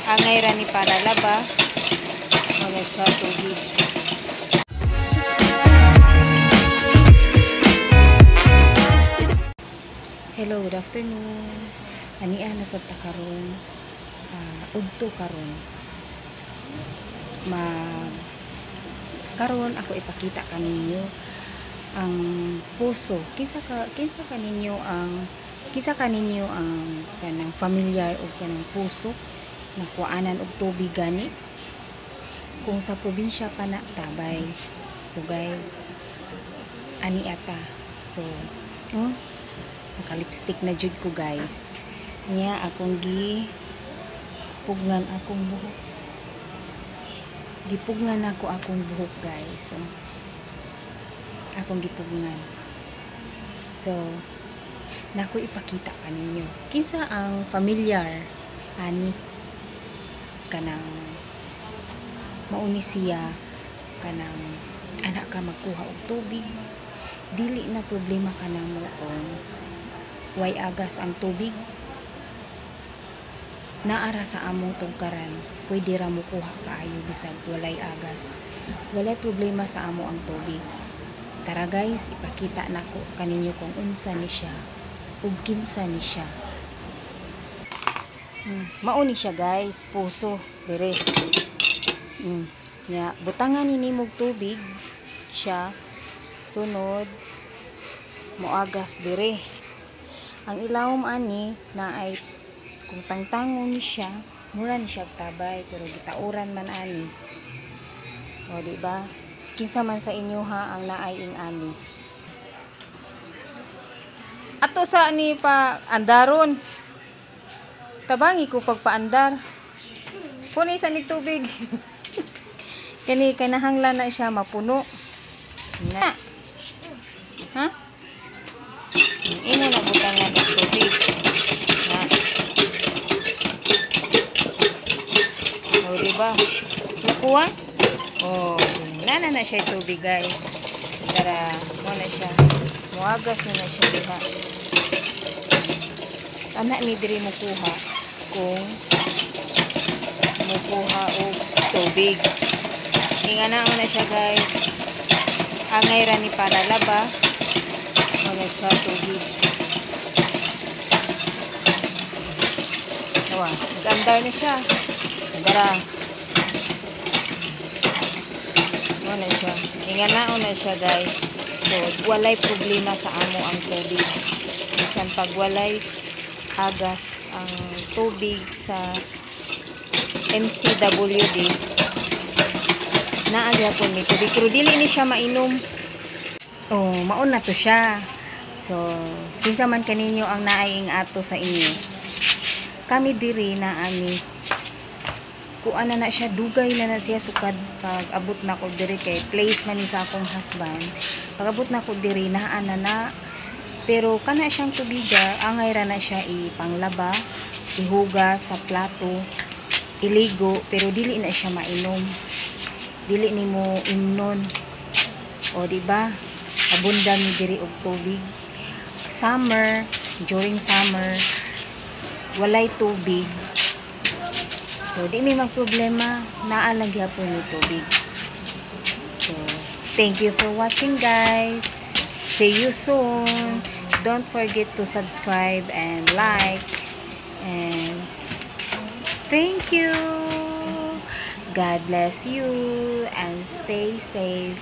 Angay ra ni para laba. Wala siya tubig. Hello, good afternoon. Ania na sa takaron. Udto karon. Karon ako ipakita kaninyo ang puso. Kinsa kaninyo ang kanang familiar og kanang puso na kuanan og tubig gani kung sa probinsya pa na tabay. So guys, ani ata. So naka-lipstick na jud ko guys. Nya akong gipugnan akong buhok. Gipugnan ako akong buhok guys. So, akong gipugnan. So, nako ipakita kaninyo. Kinsa ang familiar ani kanang mauni siya kanang anak ka magkuha og tubig. Dili na problema kanamo kung way agas ang tubig. Naara sa among tugkaran, pwede ra mo kuha kaayo bisag walay agas. Walay problema sa amo ang tubig. Tara guys, ipakita nako kaninyo kung unsa ni siya ug kinsa ni siya. Mao ni siya guys, puso dire. Nya butangan ni nimog tubig siya. Sunod moagas dire. Ang ilawom ani na ay kung tangtangon ni siya, mura ni siya tabay pero gitauran man ani. O di ba? Kinsa man sa inyo ha ang naay ing ani. Ato sa ni pa andaron. Tabangi ko pagpaandar. Kuno isa ni tubig. Kani kanahanglan na siya mapuno. Na. Ha? Imo na butangan ng tubig. Na. O diba? Nakuha? O, wala na siya tubig guys. Tara, wala siya. Muagas na siya diha. Anak ni diri mo kuha kung mo kuha og tubig. Ingana na siya guys. Angay ra ni para laba. Wala siya tubig. Awa, gandar na siya. Dara. Wala siya. Ingana na siya guys. So, walay problema sa amo ang tubig. Bisan pag walay agas ang tubig sa MCWD, naagya po ni tubig. Pero dili ni siya mainom. Oh, maon na to siya. So, kinsa man kaninyo ang naaying ato sa inyo. Kami diri na ani kuan na siya, dugay na siya sukad pag abot na ko diri kay place man ni sa akong husband. Pag abot na ko diri naan na pero kana siyang tubiga, angay ra na siya ipanglaba, ihuga sa plato, iligo, pero dili na siya mainom. Dili nimo imnon. O di ba? Abundant ni diri og tubig. Summer, during summer, walay tubig. So, di may magproblema, naalag yapon ni tubig. So, thank you for watching guys. See you soon. Don't forget to subscribe and like. And thank you. God bless you and stay safe.